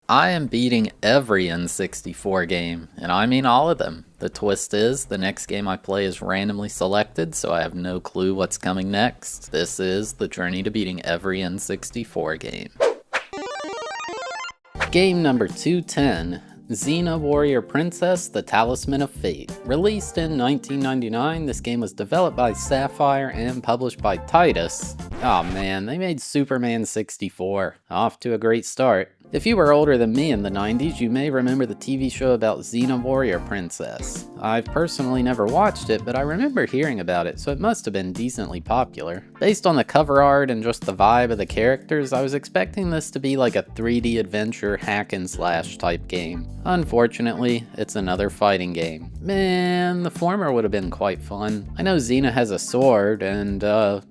I am beating every N64 game, and I mean all of them. The twist is, the next game I play is randomly selected, so I have no clue what's coming next. This is the journey to beating every N64 game. Game number 210, Xena Warrior Princess, The Talisman of Fate. Released in 1999, this game was developed by Sapphire and published by Thabeast. Aw man, they made Superman 64. Off to a great start. If you were older than me in the 90s, you may remember the TV show about Xena Warrior Princess. I've personally never watched it, but I remember hearing about it, so it must have been decently popular. Based on the cover art and just the vibe of the characters, I was expecting this to be like a 3D adventure hack and slash type game. Unfortunately, it's another fighting game. Man, the former would have been quite fun. I know Zena has a sword, and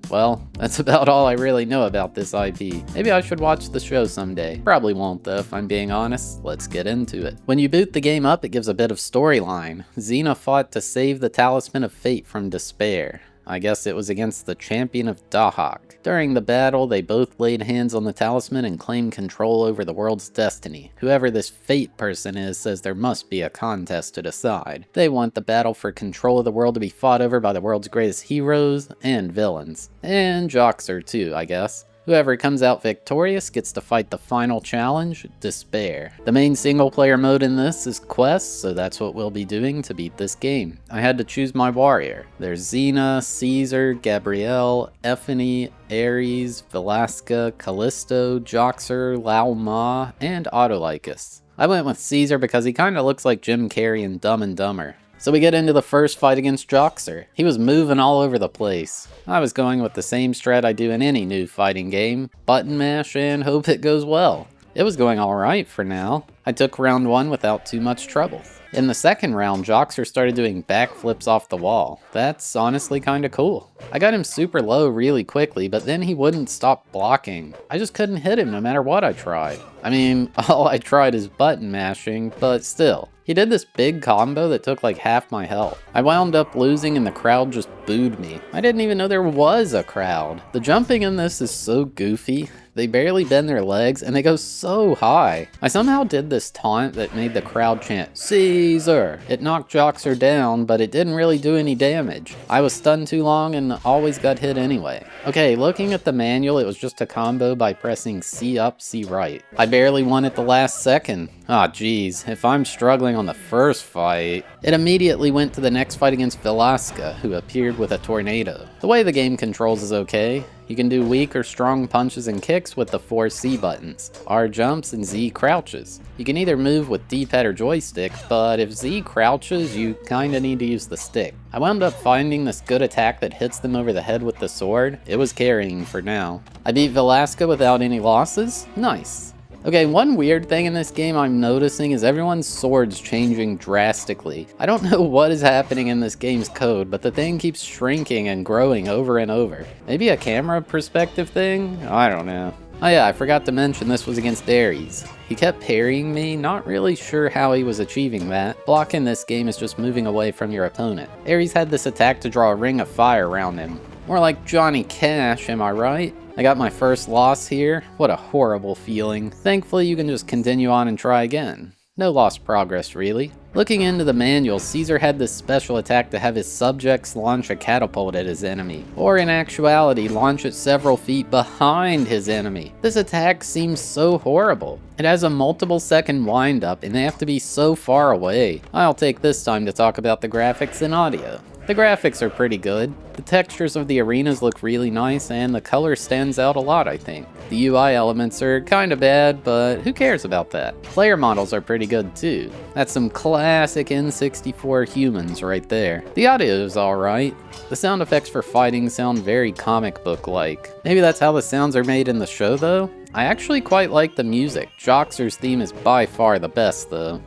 well, that's about all I really know about this IP. Maybe I should watch the show someday. Probably won't though, if I'm being honest. Let's get into it. When you boot the game up, it gives a bit of storyline. Xena fought to save the Talisman of Fate from despair. I guess it was against the champion of Dahak. During the battle, they both laid hands on the talisman and claimed control over the world's destiny. Whoever this Fate person is says there must be a contest to decide. They want the battle for control of the world to be fought over by the world's greatest heroes and villains. And Joxer too, I guess. Whoever comes out victorious gets to fight the final challenge, Despair. The main single player mode in this is Quest, so that's what we'll be doing to beat this game. I had to choose my warrior. There's Xena, Caesar, Gabrielle, Ephany, Ares, Velasca, Callisto, Joxer, Lao Ma, and Autolycus. I went with Caesar because he kinda looks like Jim Carrey in Dumb and Dumber. So we get into the first fight against Joxer. He was moving all over the place. I was going with the same strat I do in any new fighting game, button mash and hope it goes well. It was going alright for now. I took round one without too much trouble. In the second round, Joxer started doing backflips off the wall. That's honestly kinda cool. I got him super low really quickly, but then he wouldn't stop blocking. I just couldn't hit him no matter what I tried. I mean, all I tried is button mashing, but still. He did this big combo that took like half my health. I wound up losing and the crowd just booed me. I didn't even know there was a crowd. The jumping in this is so goofy. They barely bend their legs and they go so high. I somehow did this taunt that made the crowd chant, Caesar! It knocked Joxer down, but it didn't really do any damage. I was stunned too long and always got hit anyway. Okay, looking at the manual, it was just a combo by pressing C up, C right. I barely won at the last second. Ah, geez, if I'm struggling on the first fight. It immediately went to the next fight against Velasca, who appeared with a tornado. The way the game controls is okay. You can do weak or strong punches and kicks with the 4 C buttons, R jumps and Z crouches. You can either move with D-pad or joystick, but if Z crouches, you kinda need to use the stick. I wound up finding this good attack that hits them over the head with the sword. It was carrying for now. I beat Velasca without any losses. Nice. Okay, one weird thing in this game I'm noticing is everyone's swords changing drastically. I don't know what is happening in this game's code, but the thing keeps shrinking and growing over and over. Maybe a camera perspective thing? I don't know. Oh yeah, I forgot to mention this was against Ares. He kept parrying me, not really sure how he was achieving that. Block in this game is just moving away from your opponent. Ares had this attack to draw a ring of fire around him. More like Johnny Cash, am I right? I got my first loss here. What a horrible feeling. Thankfully, you can just continue on and try again. No lost progress, really. Looking into the manual, Caesar had this special attack to have his subjects launch a catapult at his enemy, or in actuality, launch it several feet behind his enemy. This attack seems so horrible. It has a multiple second wind up and they have to be so far away. I'll take this time to talk about the graphics and audio. The graphics are pretty good. The textures of the arenas look really nice and the color stands out a lot, I think. The UI elements are kinda bad, but who cares about that? Player models are pretty good too. That's some classic N64 humans right there. The audio is alright. The sound effects for fighting sound very comic book-like. Maybe that's how the sounds are made in the show though? I actually quite like the music. Joxer's theme is by far the best though.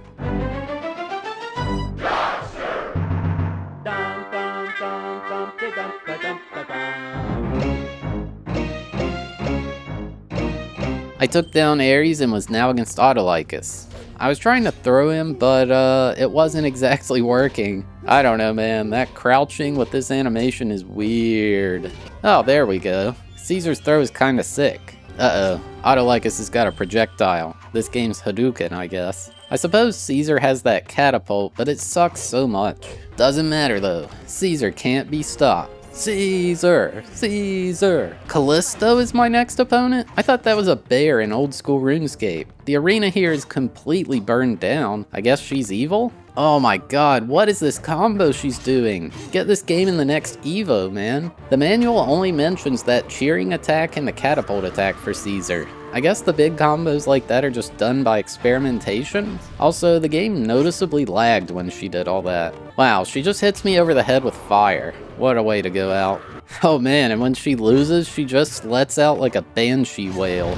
I took down Ares and was now against Autolycus. I was trying to throw him, but it wasn't exactly working. I don't know, man. That crouching with this animation is weird. Oh, there we go. Caesar's throw is kinda sick. Uh-oh, Autolycus has got a projectile. This game's Hadouken, I guess. I suppose Caesar has that catapult, but it sucks so much. Doesn't matter though, Caesar can't be stopped. Caesar! Caesar! Callisto is my next opponent? I thought that was a bear in old school RuneScape. The arena here is completely burned down. I guess she's evil? Oh my god, what is this combo she's doing? Get this game in the next Evo, man. The manual only mentions that cheering attack and the catapult attack for Caesar. I guess the big combos like that are just done by experimentation? Also, the game noticeably lagged when she did all that. Wow, she just hits me over the head with fire. What a way to go out. Oh man, and when she loses, she just lets out like a banshee wail.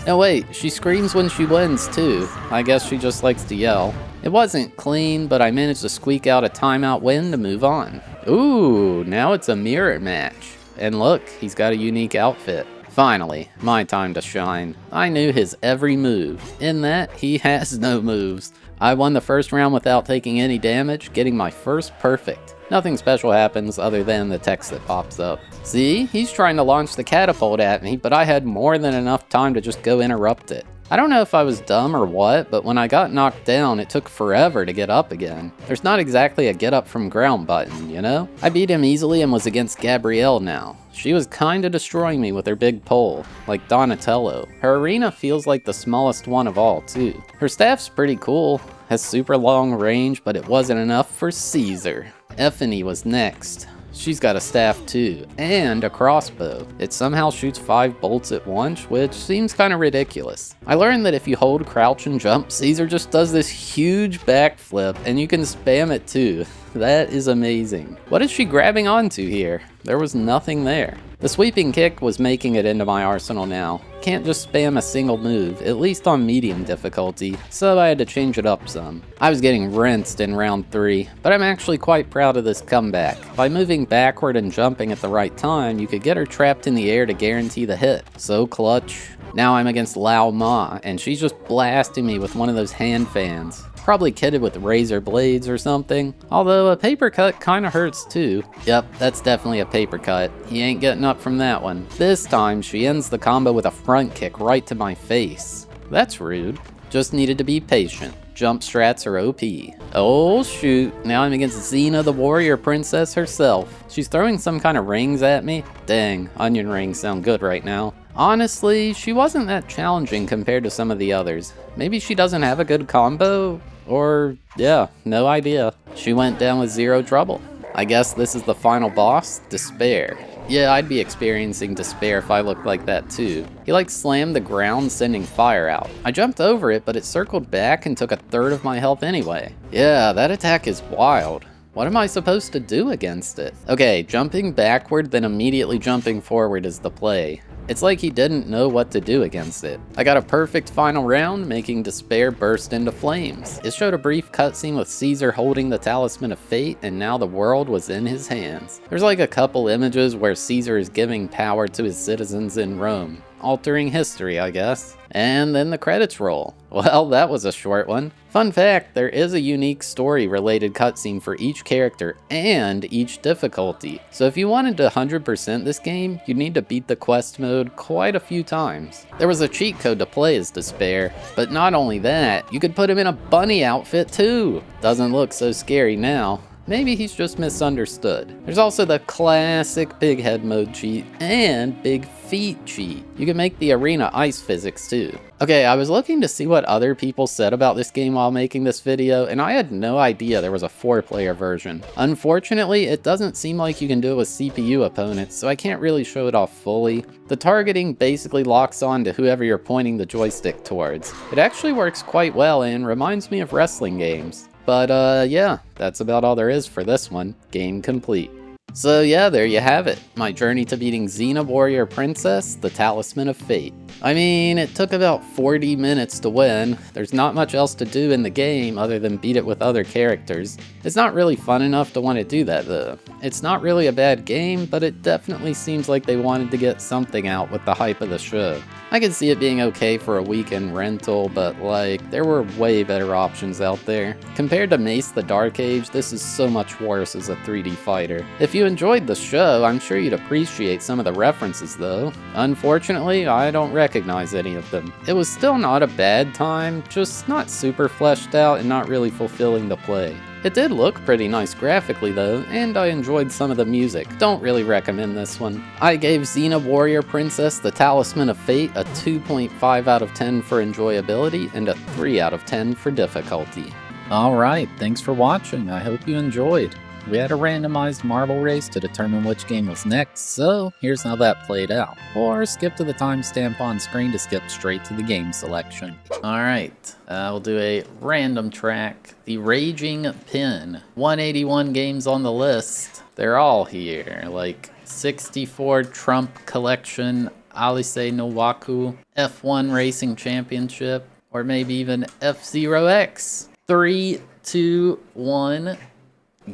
No wait, she screams when she wins too. I guess she just likes to yell. It wasn't clean, but I managed to squeak out a timeout win to move on. Ooh, now it's a mirror match. And look, he's got a unique outfit. Finally, my time to shine. I knew his every move. In that, he has no moves. I won the first round without taking any damage, getting my first perfect. Nothing special happens other than the text that pops up. See, he's trying to launch the catapult at me, but I had more than enough time to just go interrupt it. I don't know if I was dumb or what, but when I got knocked down, it took forever to get up again. There's not exactly a get up from ground button, you know? I beat him easily and was against Gabrielle now. She was kinda destroying me with her big pole, like Donatello. Her arena feels like the smallest one of all, too. Her staff's pretty cool, has super long range, but it wasn't enough for Caesar. Effany was next. She's got a staff too, and a crossbow. It somehow shoots 5 bolts at once, which seems kinda ridiculous. I learned that if you hold crouch and jump, Caesar just does this huge backflip, and you can spam it too. That is amazing. What is she grabbing onto here? There was nothing there. The sweeping kick was making it into my arsenal now. Can't just spam a single move, at least on medium difficulty, so I had to change it up some. I was getting rinsed in round 3, but I'm actually quite proud of this comeback. By moving backward and jumping at the right time, you could get her trapped in the air to guarantee the hit. So clutch. Now I'm against Lao Ma, and she's just blasting me with one of those hand fans. Probably kitted with razor blades or something. Although a paper cut kinda hurts too. Yep, that's definitely a paper cut. He ain't getting up from that one. This time, she ends the combo with a front kick right to my face. That's rude. Just needed to be patient. Jump strats are OP. Oh shoot, now I'm against Xena the Warrior Princess herself. She's throwing some kind of rings at me. Dang, onion rings sound good right now. Honestly, she wasn't that challenging compared to some of the others. Maybe she doesn't have a good combo? Or, yeah, no idea. She went down with zero trouble. I guess this is the final boss, Despair. Yeah, I'd be experiencing despair if I looked like that too. He like slammed the ground, sending fire out. I jumped over it, but it circled back and took a third of my health anyway. Yeah, that attack is wild. What am I supposed to do against it? Okay, jumping backward, then immediately jumping forward is the play. It's like he didn't know what to do against it. I got a perfect final round, making Despair burst into flames. It showed a brief cutscene with Caesar holding the Talisman of Fate, and now the world was in his hands. There's like a couple images where Caesar is giving power to his citizens in Rome. Altering history, I guess. And then the credits roll. Well, that was a short one. Fun fact, there is a unique story-related cutscene for each character and each difficulty. So if you wanted to 100% this game, you'd need to beat the quest mode quite a few times. There was a cheat code to play as Despair, but not only that, you could put him in a bunny outfit too. Doesn't look so scary now. Maybe he's just misunderstood. There's also the classic big head mode cheat and big feet cheat. You can make the arena ice physics too. Okay, I was looking to see what other people said about this game while making this video, and I had no idea there was a 4-player version. Unfortunately, it doesn't seem like you can do it with CPU opponents, so I can't really show it off fully. The targeting basically locks on to whoever you're pointing the joystick towards. It actually works quite well and reminds me of wrestling games. But yeah, that's about all there is for this one. Game complete. So yeah, there you have it. My journey to beating Xena Warrior Princess, the Talisman of Fate. I mean, it took about 40 minutes to win. There's not much else to do in the game other than beat it with other characters. It's not really fun enough to want to do that though. It's not really a bad game, but it definitely seems like they wanted to get something out with the hype of the show. I could see it being okay for a weekend rental, but like, there were way better options out there. Compared to Mace the Dark Age, this is so much worse as a 3D fighter. If you enjoyed the show, I'm sure you'd appreciate some of the references though. Unfortunately, I don't recognize any of them. It was still not a bad time, just not super fleshed out and not really fulfilling the play. It did look pretty nice graphically though, and I enjoyed some of the music. Don't really recommend this one. I gave Xena Warrior Princess the Talisman of Fate a 2.5 out of 10 for enjoyability and a 3 out of 10 for difficulty. Alright, thanks for watching. I hope you enjoyed. We had a randomized marble race to determine which game was next, so here's how that played out. Or skip to the timestamp on screen to skip straight to the game selection. Alright, we'll do a random track. The Raging Pin. 181 games on the list. They're all here, like 64 Trump Collection, Alice no Waku, F1 Racing Championship, or maybe even F-Zero-X. 3, 2, 1...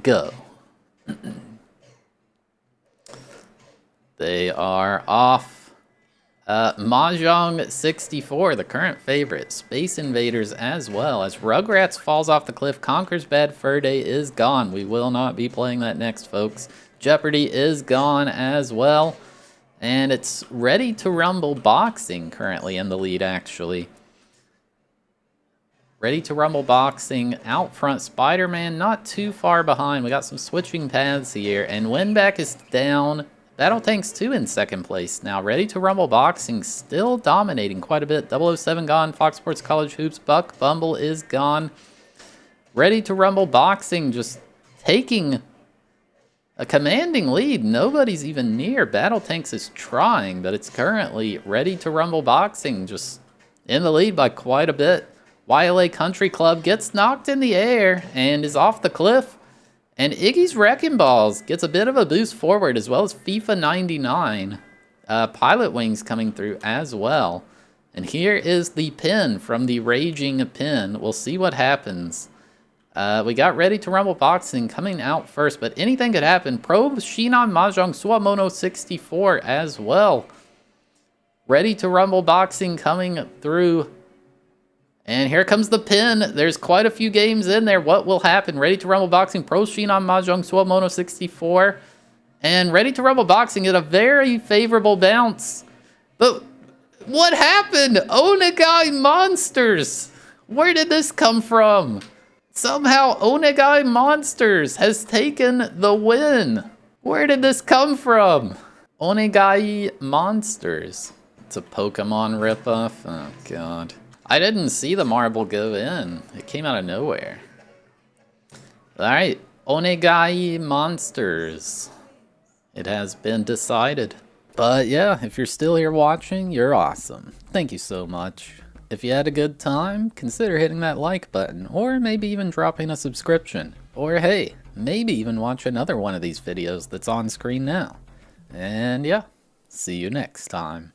go. They are off. Mahjong 64, the current favorite. Space Invaders as well. As Rugrats falls off the cliff, Conker's Bad Fur Day is gone. We will not be playing that next, folks. Jeopardy is gone as well. And it's Ready to Rumble Boxing currently in the lead, actually. Ready to Rumble Boxing out front. Spider-Man not too far behind. We got some switching paths here. And Winback is down. Battle Tanks 2 in second place now. Ready to Rumble Boxing still dominating quite a bit. 007 gone. Fox Sports College Hoops. Buck Bumble is gone. Ready to Rumble Boxing just taking a commanding lead. Nobody's even near. Battle Tanks is trying, but it's currently Ready to Rumble Boxing just in the lead by quite a bit. YLA Country Club gets knocked in the air and is off the cliff. And Iggy's Wrecking Balls gets a bit of a boost forward, as well as FIFA 99. Pilot Wings coming through as well. And here is the pin from the Raging Pin. We'll see what happens. We got Ready to Rumble Boxing coming out first, but anything could happen. Pro Shinan Mahjong Suamono 64 as well. Ready to Rumble Boxing coming through. And here comes the pin. There's quite a few games in there. What will happen? Ready to Rumble Boxing, Pro Shinan Mahjong Suamono 64. And Ready to Rumble Boxing at a very favorable bounce. But what happened? Onegai Monsters. Where did this come from? Somehow Onegai Monsters has taken the win. Where did this come from? Onegai Monsters. It's a Pokemon ripoff. Oh, God. I didn't see the marble go in. It came out of nowhere. Alright, Onegai Monsters. It has been decided. But yeah, if you're still here watching, you're awesome. Thank you so much. If you had a good time, consider hitting that like button, or maybe even dropping a subscription. Or hey, maybe even watch another one of these videos that's on screen now. And yeah, see you next time.